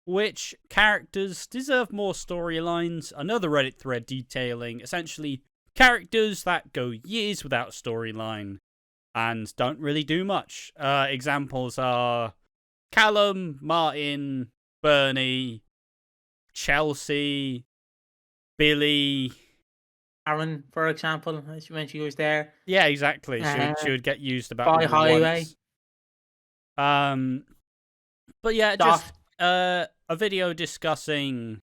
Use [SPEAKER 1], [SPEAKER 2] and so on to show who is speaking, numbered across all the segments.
[SPEAKER 1] which characters deserve more storylines. Another Reddit thread detailing essentially characters that go years without storyline and don't really do much. Examples are Callum, Martin, Bernie, Chelsea, Billy.
[SPEAKER 2] Aaron, for example, when she was there.
[SPEAKER 1] Yeah, exactly. She would get used about
[SPEAKER 2] By Highway.
[SPEAKER 1] Once. But yeah, just a video discussing.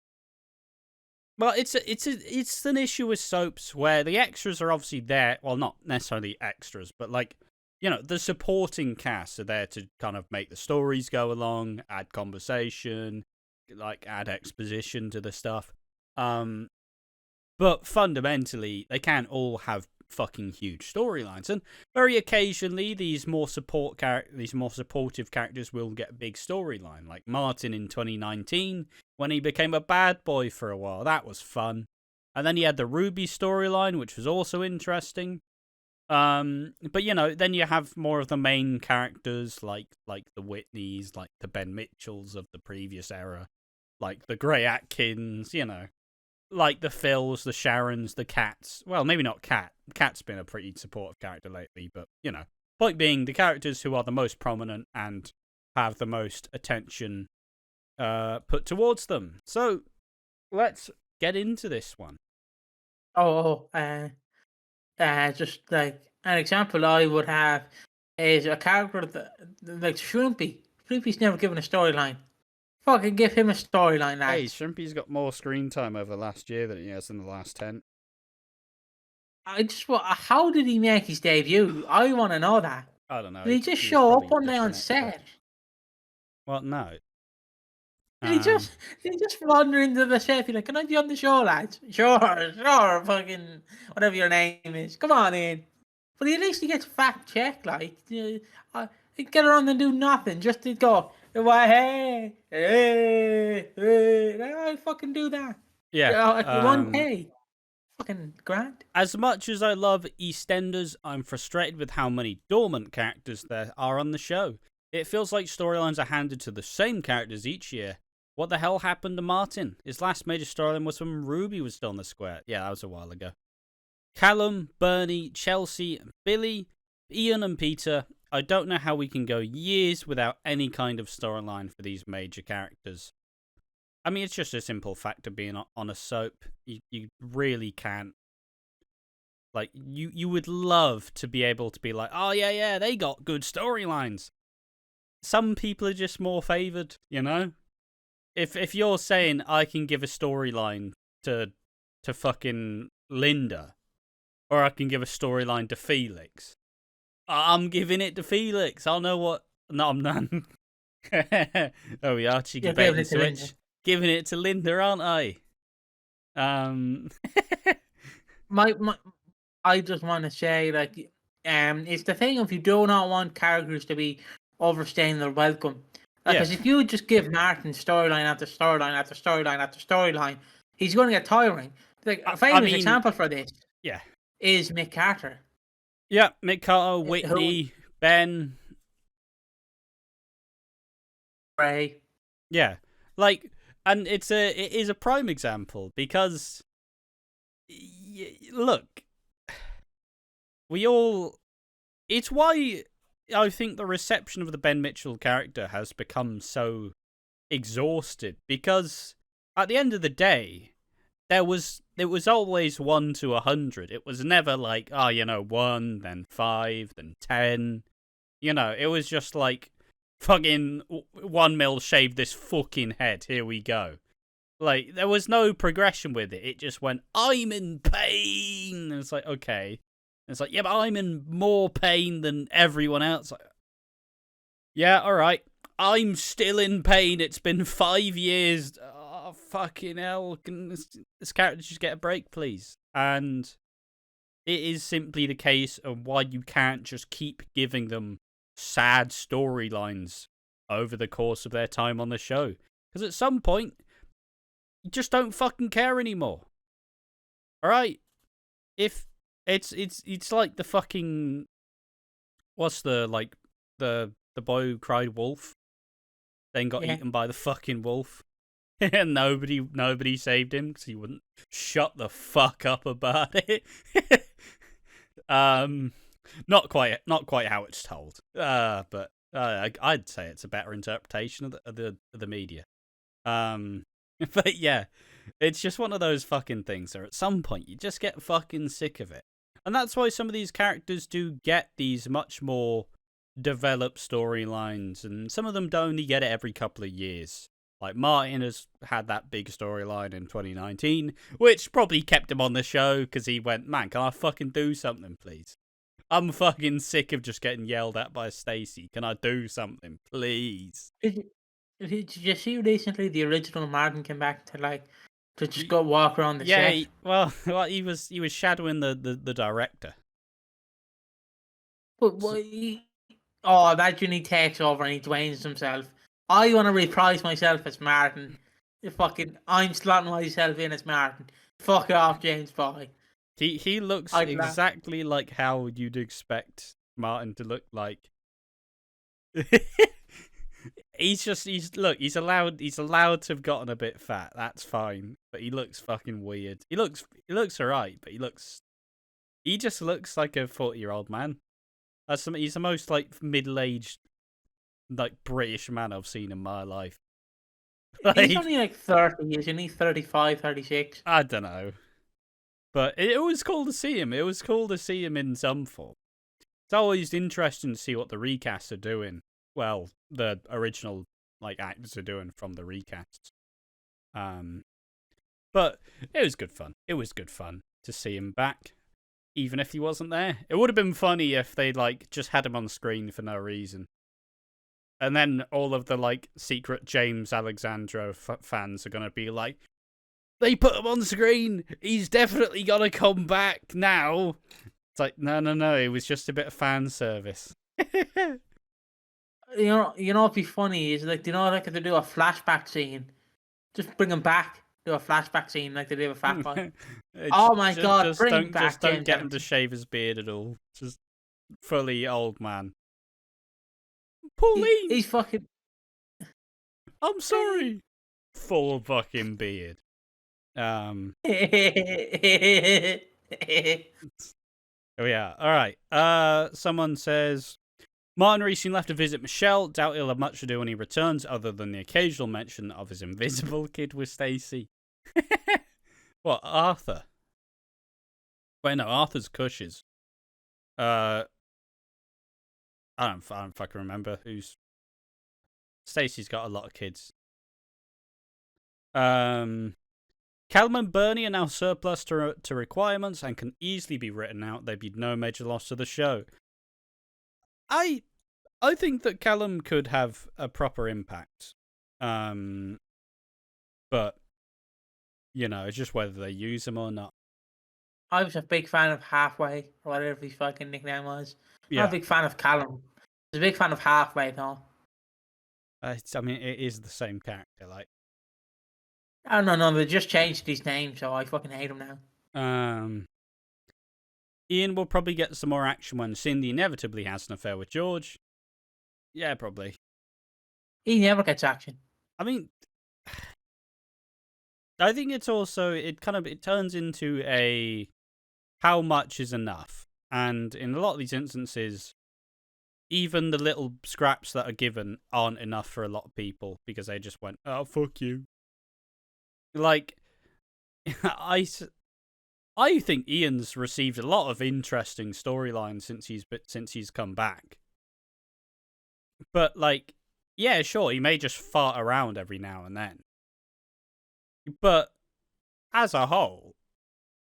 [SPEAKER 1] Well, it's an issue with soaps where the extras are obviously there. Well, not necessarily extras, but like, you know, the supporting cast are there to kind of make the stories go along, add conversation, like add exposition to the stuff. But fundamentally, they can't all have fucking huge storylines, and very occasionally these more supportive characters will get a big storyline, like Martin in 2019 when he became a bad boy for a while. That was fun. And then he had the Ruby storyline, which was also interesting. But you know, then you have more of the main characters like the Whitneys, like the Ben Mitchells of the previous era, like the Grey Atkins, you know, like the Phils, the Sharons, the Cats. Well, maybe not Cat. Cat's been a pretty supportive character lately, but, you know. Point being, the characters who are the most prominent and have the most attention put towards them. So, let's get into this one.
[SPEAKER 2] Just like an example I would have is a character like Shrimpy. Shrimpy's never given a storyline. Fucking give him a storyline, lads.
[SPEAKER 1] Hey, Shrimpy's got more screen time over last year than he has in the last 10.
[SPEAKER 2] How did he make his debut? I want to know that.
[SPEAKER 1] I don't know.
[SPEAKER 2] Did he just show up one day on set?
[SPEAKER 1] Well, no.
[SPEAKER 2] Did he just wander into the set? Be like, "Can I be on the show, lads?" Sure, fucking whatever your name is. Come on in. But at least he gets fact checked. Like, he'd get around and do nothing, just to go, hey, I fucking do that.
[SPEAKER 1] Yeah.
[SPEAKER 2] 1K. Fucking grand.
[SPEAKER 1] As much as I love EastEnders, I'm frustrated with how many dormant characters there are on the show. It feels like storylines are handed to the same characters each year. What the hell happened to Martin? His last major storyline was when Ruby was still on the square. Yeah, that was a while ago. Callum, Bernie, Chelsea, Billy, Ian and Peter. I don't know how we can go years without any kind of storyline for these major characters. I mean, it's just a simple fact of being on a soap. You really can't. Like, you would love to be able to be like, oh, yeah, they got good storylines. Some people are just more favoured, you know? If you're saying I can give a storyline to fucking Linda, or I can give a storyline to Felix, I'm giving it to Felix. I'll know what... No, I'm not. Oh, we are cheeky bait and switch. Giving it to Linda, aren't I?
[SPEAKER 2] I just want to say, like, it's the thing if you do not want characters to be overstaying their welcome. Because if you just give Martin storyline after storyline after storyline after storyline, he's going to get tiring. Like, a famous example for this is Mick Carter.
[SPEAKER 1] Yeah, Mick Carter, Whitney, Ben.
[SPEAKER 2] Ray.
[SPEAKER 1] Yeah, like, and it is a prime example because, look, it's why I think the reception of the Ben Mitchell character has become so exhausted, because at the end of the day, it was always 1 to 100. It was never like, 1, then 5, then 10. You know, it was just like, fucking 1 mil shaved this fucking head, here we go. Like, there was no progression with it. It just went, I'm in pain. And it's like, okay. And it's like, yeah, but I'm in more pain than everyone else. Like, yeah, alright. I'm still in pain. It's been 5 years. Oh, fucking hell. Can this character just get a break, please? And it is simply the case of why you can't just keep giving them sad storylines over the course of their time on the show. Because at some point, you just don't fucking care anymore. Alright? If it's like the fucking... What's the boy who cried wolf? Then got eaten by the fucking wolf. And nobody saved him because he wouldn't shut the fuck up about it. Not quite how it's told. But I'd say it's a better interpretation of the media. But yeah, it's just one of those fucking things where at some point you just get fucking sick of it. And that's why some of these characters do get these much more developed storylines, and some of them don't only get it every couple of years. Like Martin has had that big storyline in 2019, which probably kept him on the show because he went, man, can I fucking do something, please? I'm fucking sick of just getting yelled at by Stacey. Can I do something, please?
[SPEAKER 2] Did you see recently the original Martin came back to just go walk around the set?
[SPEAKER 1] Well, he was shadowing the director.
[SPEAKER 2] But imagine he takes over and he Dwayne's himself. I want to reprise myself as Martin. I'm slotting myself in as Martin. Fuck off, James Boy.
[SPEAKER 1] He looks exactly like how you'd expect Martin to look like. He's allowed to have gotten a bit fat. That's fine, but he looks fucking weird. He looks alright, but he just looks like a 40-year-old man. He's the most like middle-aged, like British man I've seen in my life.
[SPEAKER 2] He's only like 30, isn't he? 35, 36.
[SPEAKER 1] I don't know, but it was cool to see him. It was cool to see him in some form. It's always interesting to see what the recasts are doing. Well, the original like actors are doing from the recasts. But it was good fun. It was good fun to see him back, even if he wasn't there. It would have been funny if they like just had him on screen for no reason, and then all of the like secret James Alexandro fans are gonna be like, they put him on screen. He's definitely gonna come back now. It's like no. It was just a bit of fan service.
[SPEAKER 2] You know what'd be funny is like, like if they do a flashback scene, just bring him back. Do a flashback scene like they do with Fat Boy. Oh my god! Don't
[SPEAKER 1] get him to shave his beard at all. Just fully old man. Pauline,
[SPEAKER 2] he's fucking.
[SPEAKER 1] I'm sorry. Full fucking beard. Oh yeah. All right. Someone says, Martin recently left to visit Michelle. Doubt he'll have much to do when he returns, other than the occasional mention of his invisible kid with Stacey. What, Arthur? Wait, no, Arthur's Cushes. I don't fucking remember who's. Stacey's got a lot of kids. Callum and Bernie are now surplus to requirements and can easily be written out. There'd be no major loss to the show. I think that Callum could have a proper impact. But it's just whether they use him or not.
[SPEAKER 2] I was a big fan of Halfway, or whatever his fucking nickname was.
[SPEAKER 1] Yeah.
[SPEAKER 2] I'm a big fan of Callum. I was a big fan of Halfway, though.
[SPEAKER 1] It is the same character, like.
[SPEAKER 2] I don't know, they just changed his name, so I fucking hate him
[SPEAKER 1] now. Ian will probably get some more action when Cindy inevitably has an affair with George. Yeah, probably.
[SPEAKER 2] He never gets action.
[SPEAKER 1] I mean, I think it's also, it turns into a how much is enough. And in a lot of these instances, even the little scraps that are given aren't enough for a lot of people because they just went, oh, fuck you. Like, I think Ian's received a lot of interesting storylines since he's come back. But like, yeah, sure, he may just fart around every now and then. But as a whole,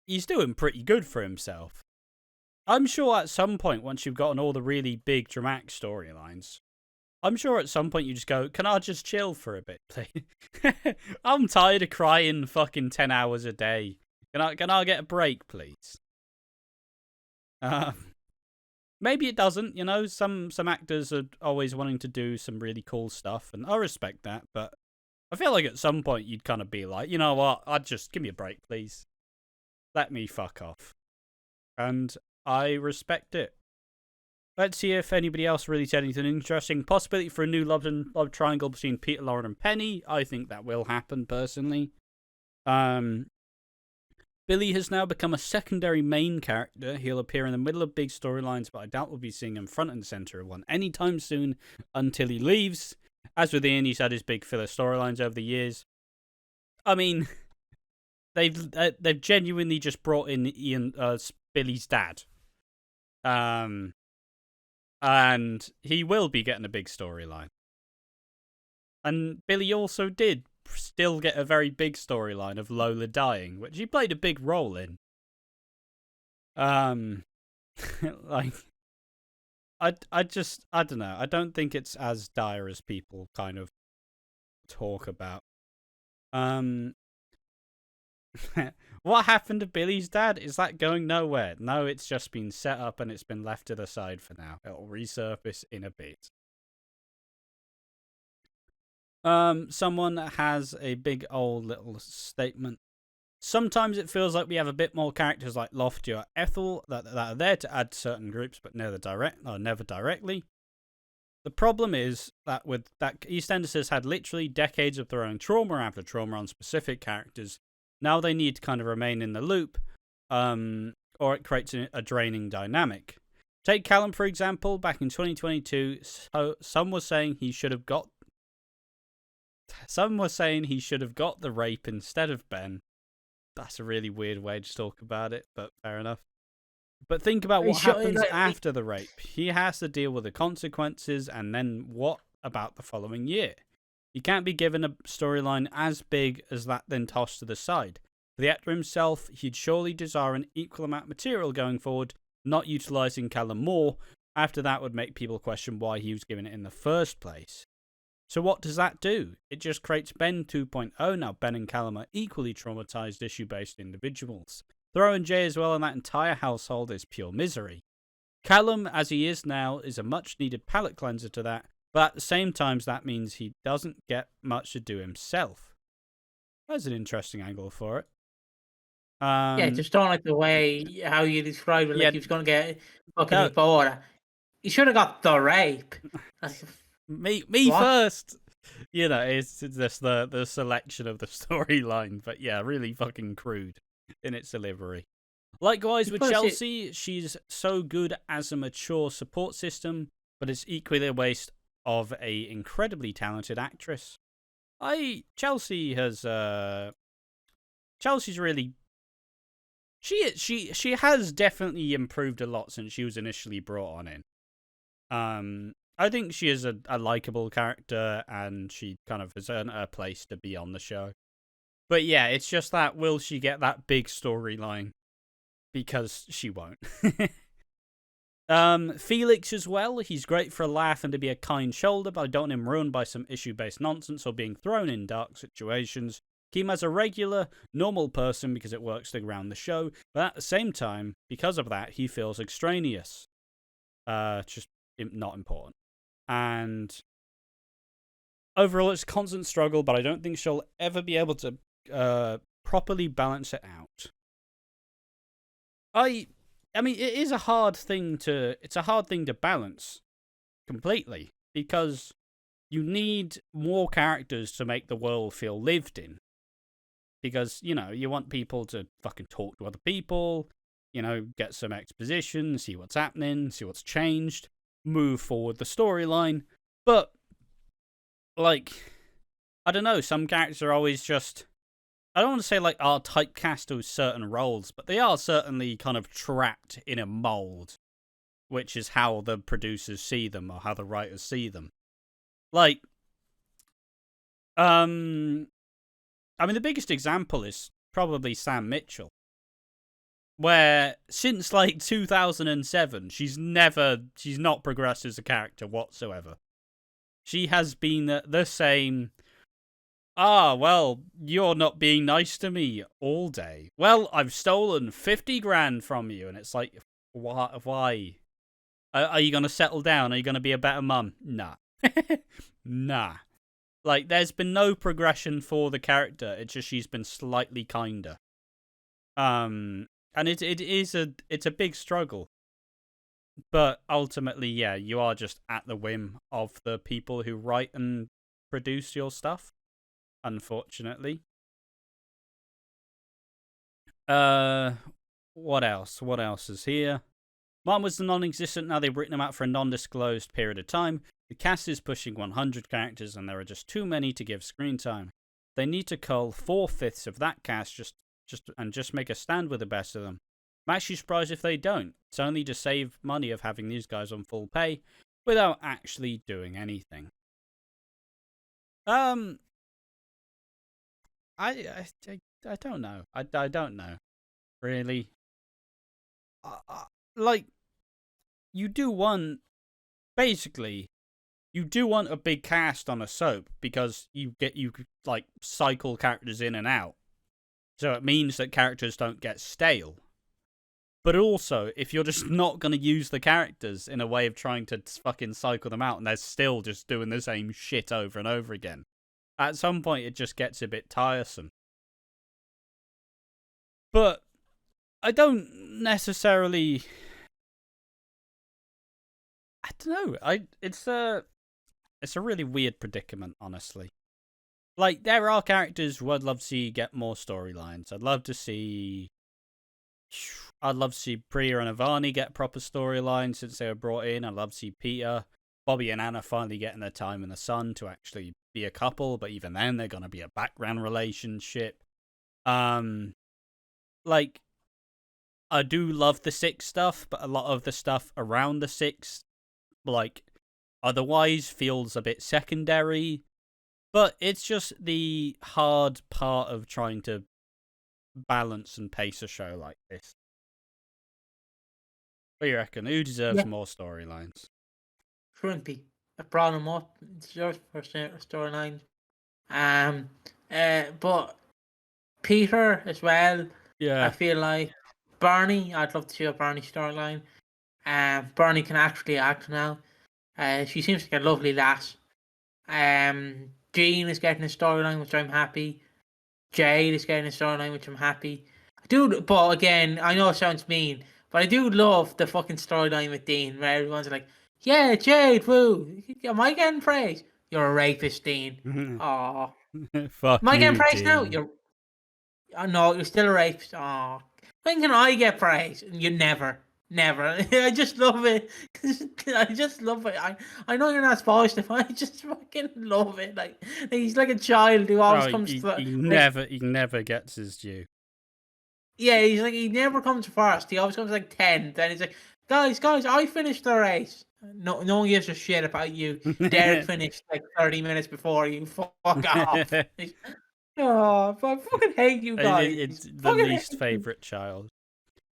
[SPEAKER 1] he's doing pretty good for himself. I'm sure at some point, once you've gotten all the really big dramatic storylines, I'm sure at some point you just go, can I just chill for a bit, please? I'm tired of crying fucking 10 hours a day. Can I get a break, please? Maybe it doesn't, some actors are always wanting to do some really cool stuff, and I respect that, but I feel like at some point you'd kind of be like, you know what, I'd just give me a break, please. Let me fuck off. And I respect it. Let's see if anybody else really said anything interesting. Possibility for a new love triangle between Peter, Lauren, and Penny. I think that will happen, personally. Billy has now become a secondary main character. He'll appear in the middle of big storylines, but I doubt we'll be seeing him front and center of one anytime soon until he leaves. As with Ian, he's had his big filler storylines over the years. I mean, they've genuinely just brought in Billy's dad. And he will be getting a big storyline. And Billy also did still get a very big storyline of Lola dying, which he played a big role in. Like, I don't know. I don't think it's as dire as people kind of talk about. What happened to Billy's dad? Is that going nowhere? No, it's just been set up and it's been left to the side for now. It'll resurface in a bit. Someone has a big old little statement. Sometimes it feels like we have a bit more characters like Lofty or Ethel that are there to add to certain groups, but never directly. The problem is that EastEnders has had literally decades of throwing trauma after trauma on specific characters. Now they need to kind of remain in the loop, or it creates a draining dynamic. Take Callum, for example. Back in 2022, some were saying he should have got the rape instead of Ben. That's a really weird way to talk about it, but fair enough. But think about what happens after the rape. He has to deal with the consequences, and then what about the following year? He can't be given a storyline as big as that, then tossed to the side. For the actor himself, he'd surely desire an equal amount of material going forward, not utilising Callum more. After that would make people question why he was given it in the first place. So what does that do? It just creates Ben 2.0. Now Ben and Callum are equally traumatised issue-based individuals. Throw in Jay as well, and that entire household is pure misery. Callum, as he is now, is a much-needed palate cleanser to that, but at the same time, that means he doesn't get much to do himself. That's an interesting angle for it.
[SPEAKER 2] Yeah, just don't like the way how you described it, like he was going to get fucking bored. He should have got the rape.
[SPEAKER 1] Me first. You know, it's just the selection of the storyline, but yeah, really fucking crude in its delivery. Likewise with Chelsea, she's so good as a mature support system, but it's equally a waste of a incredibly talented actress. Chelsea's really, she has definitely improved a lot since she was initially brought on in. I think she is a likable character, and she kind of has earned her place to be on the show. But yeah, it's just that, will she get that big storyline? Because she won't. Felix as well, he's great for a laugh and to be a kind shoulder, but I don't want him ruined by some issue-based nonsense or being thrown in dark situations. Keep him as a regular, normal person because it works around the show, but at the same time, because of that, he feels extraneous. Just not important. And overall, it's a constant struggle, but I don't think she'll ever be able to properly balance it out. I mean, it is a hard thing to balance completely, because you need more characters to make the world feel lived in. Because, you know, you want people to fucking talk to other people, you know, get some exposition, see what's happening, see what's changed, move forward the storyline. But, like, I don't know, some characters are always just, I don't want to say like are typecast to certain roles, but they are certainly kind of trapped in a mold, which is how the producers see them or how the writers see them. Like, I mean, the biggest example is probably Sam Mitchell, where since like 2007, she's not progressed as a character whatsoever. She has been the same. Well, you're not being nice to me all day. Well, I've stolen 50 grand from you. And it's like, why? Are you going to settle down? Are you going to be a better mum? Nah. Nah. Like, there's been no progression for the character. It's just she's been slightly kinder. And it's a big struggle. But ultimately, yeah, you are just at the whim of the people who write and produce your stuff, unfortunately. What else? What else is here? Martin was non-existent. Now they've written him out for a non-disclosed period of time. The cast is pushing 100 characters, and there are just too many to give screen time. They need to cull 4/5 of that cast just make a stand with the best of them. I'm actually surprised if they don't. It's only to save money of having these guys on full pay without actually doing anything. I don't know. I don't know. Really. Like, you do want a big cast on a soap because you like cycle characters in and out. So it means that characters don't get stale. But also, if you're just not going to use the characters in a way of trying to fucking cycle them out and they're still just doing the same shit over and over again, at some point it just gets a bit tiresome. But I don't necessarily... I don't know. It's a really weird predicament, honestly. Like, there are characters who I'd love to see get more storylines. I'd love to see Priya and Ivani get proper storylines since they were brought in. I'd love to see Peter, Bobby and Anna finally getting their time in the sun to actually be a couple, but even then they're going to be a background relationship. Like, I do love the Six stuff, but a lot of the stuff around the Six, like, otherwise feels a bit secondary. But it's just the hard part of trying to balance and pace a show like this. What do you reckon? Who deserves more storylines?
[SPEAKER 2] Shrimpy. I brought him up. It's yours for storyline. But Peter as well.
[SPEAKER 1] Yeah.
[SPEAKER 2] I feel like Barney. I'd love to see a Barney storyline. Barney can actually act now. She seems like a lovely lass. Jean is getting a storyline, which I'm happy. Jade is getting a storyline, which I'm happy. But again, I know it sounds mean, but I do love the fucking storyline with Dean, where everyone's like, "Yeah, Jade, woo! Am I getting praise? You're a rapist, Dean. Aw,
[SPEAKER 1] fuck
[SPEAKER 2] am I getting praise
[SPEAKER 1] Dean.
[SPEAKER 2] now? No, you're still a rapist. Aw, when can I get praise? You never." I just love it. I just love it. I know you're not supposed to, but I just fucking love it. Like, he's like a child who always comes.
[SPEAKER 1] He never gets his due.
[SPEAKER 2] Yeah, he's like, he never comes first. He always comes like 10th. Then he's like, guys, I finished the race. No one gives a shit about you. Derek finished like 30 minutes before you. Fuck off. Oh, I fucking hate you guys.
[SPEAKER 1] It's the least favourite child.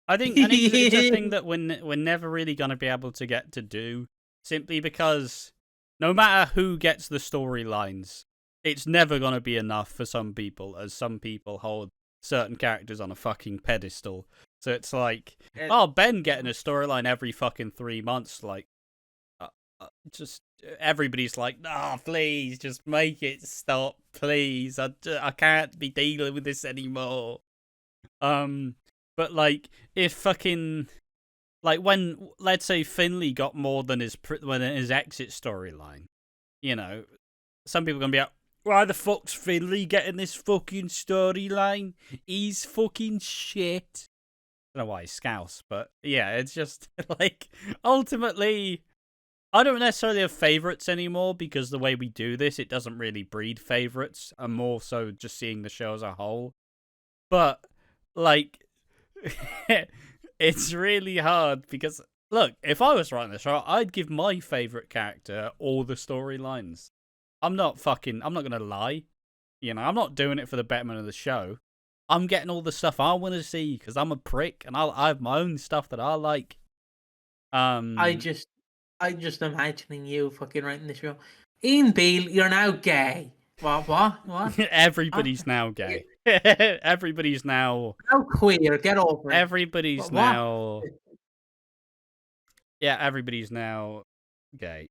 [SPEAKER 1] I think it's a thing that we're never really going to be able to get to do, simply because no matter who gets the storylines, it's never going to be enough for some people, as some people hold certain characters on a fucking pedestal. So it's like, Ben getting a storyline every fucking 3 months, like, just everybody's like, "No, please, just make it stop, please. I can't be dealing with this anymore." But, like, if fucking... Like, when, let's say, Finley got more than his exit storyline, you know, some people are going to be like, why the fuck's Finley getting this fucking storyline? He's fucking shit. I don't know why he's Scouse, but, yeah, it's just, like, ultimately, I don't necessarily have favourites anymore, because the way we do this, it doesn't really breed favourites. I'm more so just seeing the show as a whole. But, like... it's really hard because, look, if I was writing the show, I'd give my favourite character all the storylines. I'm not gonna lie. You know, I'm not doing it for the betterment of the show. I'm getting all the stuff I want to see because I'm a prick and I have my own stuff that I like.
[SPEAKER 2] I just imagining you fucking writing the show. Ian Beale, you're now gay. What?
[SPEAKER 1] Everybody's now gay. Everybody's now
[SPEAKER 2] queer. Get over it.
[SPEAKER 1] Everybody's now. Yeah, everybody's now gay.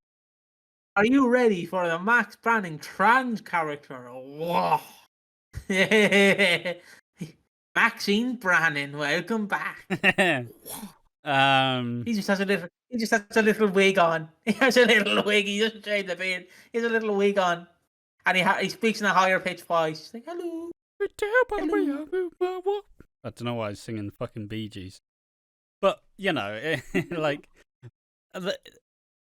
[SPEAKER 2] Are you ready for the Max Branning trans character? Whoa. Maxine Branning, welcome back. He just has a He just has a little wig on. He has a little wig. He doesn't shave the beard. He has a little wig on, and he speaks in a higher pitched voice. He's like, "Hello, hello."
[SPEAKER 1] I don't know why I was singing fucking Bee Gees, but like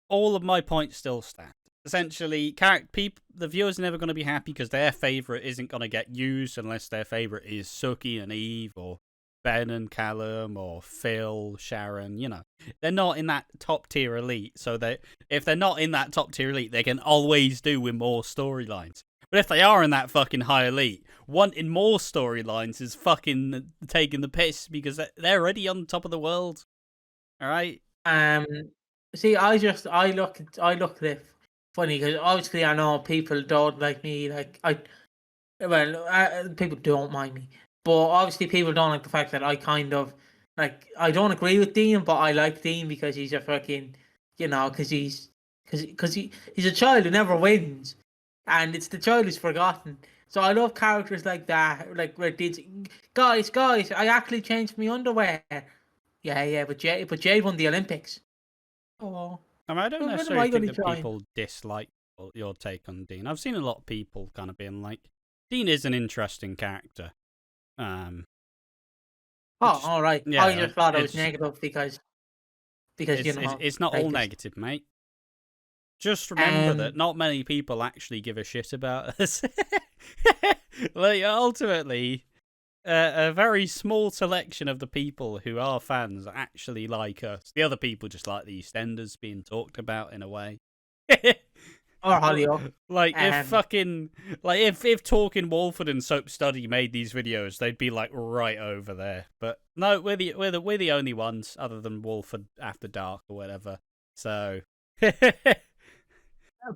[SPEAKER 1] all of my points still stand. Essentially, the viewers are never going to be happy because their favourite isn't going to get used unless their favourite is Suki and Eve or Ben and Callum or Phil, Sharon. They're not in that top tier elite. So if they're not in that top tier elite, they can always do with more storylines. But if they are in that fucking high elite, wanting more storylines is fucking taking the piss because they're already on top of the world. All right.
[SPEAKER 2] See, I look at it funny because obviously I know people don't like me. Like people don't mind me, but obviously people don't like the fact that I kind of like I don't agree with Dean, but I like Dean because he's a fucking because he's a child who never wins, and it's the child who's forgotten. So I love characters like that, like where guys, I actually changed my underwear. Yeah, but Jade won the Olympics. Oh.
[SPEAKER 1] I don't necessarily think that people dislike your take on Dean. I've seen a lot of people kind of being like, Dean is an interesting character.
[SPEAKER 2] All right. Yeah, I just thought it was negative because
[SPEAKER 1] it's not all negative, mate. Just remember that not many people actually give a shit about us. Like, ultimately, a very small selection of the people who are fans actually like us. The other people just like the EastEnders being talked about in a way.
[SPEAKER 2] Or Hollyoaks.
[SPEAKER 1] Like if Talking Walford and Soap Study made these videos, they'd be like right over there. But no, we're the only ones other than Walford After Dark or whatever. So.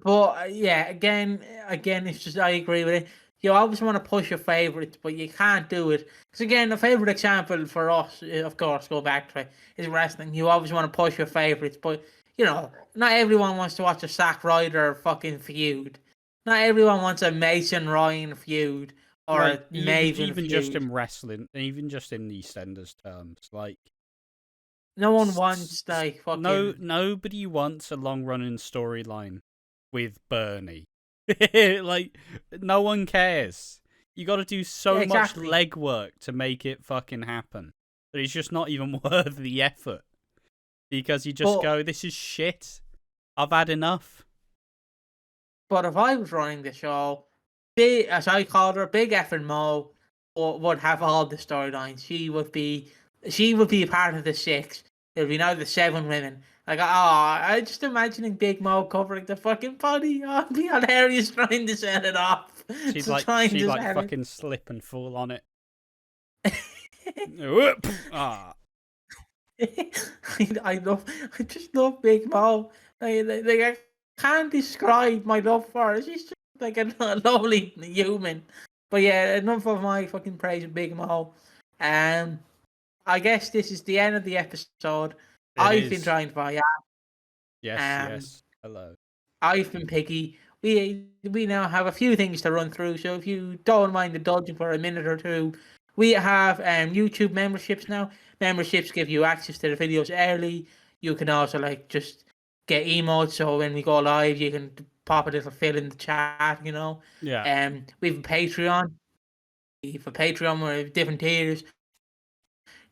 [SPEAKER 2] But yeah, again, it's just I agree with it. You always want to push your favourites, but you can't do it. Because again, a favourite example for us, of course, go back to it, is wrestling. You always want to push your favourites, but, not everyone wants to watch a Zack Ryder fucking feud. Not everyone wants a Mason Ryan feud or a Maven feud.
[SPEAKER 1] Even just in wrestling, even just in EastEnders terms, like...
[SPEAKER 2] No one wants, like, fucking...
[SPEAKER 1] Nobody wants a long-running storyline with Bernie. Like, no one cares. You got to do so much legwork to make it fucking happen. But it's just not even worth the effort. Because you just go, this is shit. I've had enough.
[SPEAKER 2] But if I was running the show, as I called her, Big Effing Mo would have all the storylines. She would be a part of the 6. It would be now the 7 women. Like, I just imagining Big Mo covering the fucking body. Oh, it'd be hilarious trying to set it off.
[SPEAKER 1] She'd fucking slip and fall on it. Whoop! Ah.
[SPEAKER 2] I just love Big Mo. I can't describe my love for her. She's just like a lovely human. But yeah, enough of my fucking praise of Big Mo. I guess this is the end of the episode. I've been trying to buy.
[SPEAKER 1] Yes. Hello.
[SPEAKER 2] I've been Piggy. We now have a few things to run through. So if you don't mind indulging for a minute or two, we have YouTube memberships now. Memberships give you access to the videos early. You can also just get emotes. So when we go live, you can pop a little fill in the chat.
[SPEAKER 1] Yeah.
[SPEAKER 2] We have a Patreon. Where different tiers,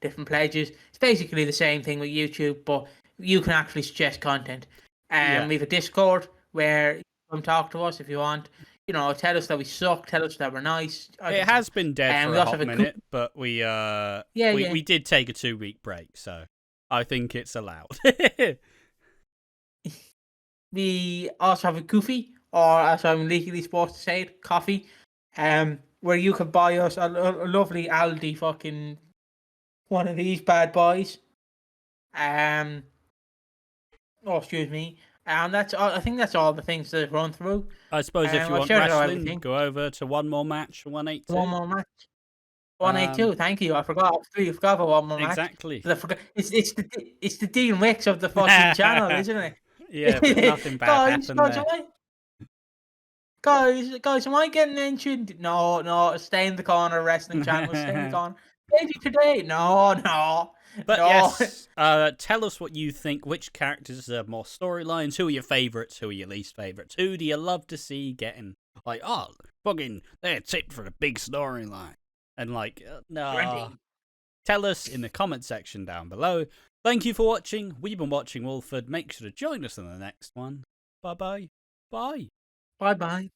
[SPEAKER 2] different pledges. It's basically the same thing with YouTube, but you can actually suggest content. We have a Discord where you can talk to us if you want. Tell us that we suck, tell us that we're nice.
[SPEAKER 1] It has been dead for a hot minute, but we did take a 2-week break, so I think it's allowed.
[SPEAKER 2] We also have a Goofy, or as I'm legally supposed to say it, Coffee, where you can buy us a lovely Aldi fucking one of these bad boys. Excuse me. That's all. I think that's all the things to run through.
[SPEAKER 1] I suppose if you want wrestling, go over to One More Match, 182.
[SPEAKER 2] One More Match. 182. Thank you. I forgot about One More Match.
[SPEAKER 1] Exactly.
[SPEAKER 2] I forgot. It's the Dean Wicks of the fucking channel, isn't it?
[SPEAKER 1] Yeah, but nothing bad happened there.
[SPEAKER 2] Guys, am I getting mentioned? No, stay in the corner, wrestling channel, stay in the corner. Maybe today. No.
[SPEAKER 1] But
[SPEAKER 2] No.
[SPEAKER 1] yes, tell us what you think. Which characters deserve more storylines? Who are your favourites? Who are your least favourites? Who do you love to see getting, like, oh, fucking, that's it for the big storyline? And, like, no. Tell us in the comment section down below. Thank you for watching. We've been watching Walford. Make sure to join us in the next one. Bye-bye. Bye.
[SPEAKER 2] Bye-bye.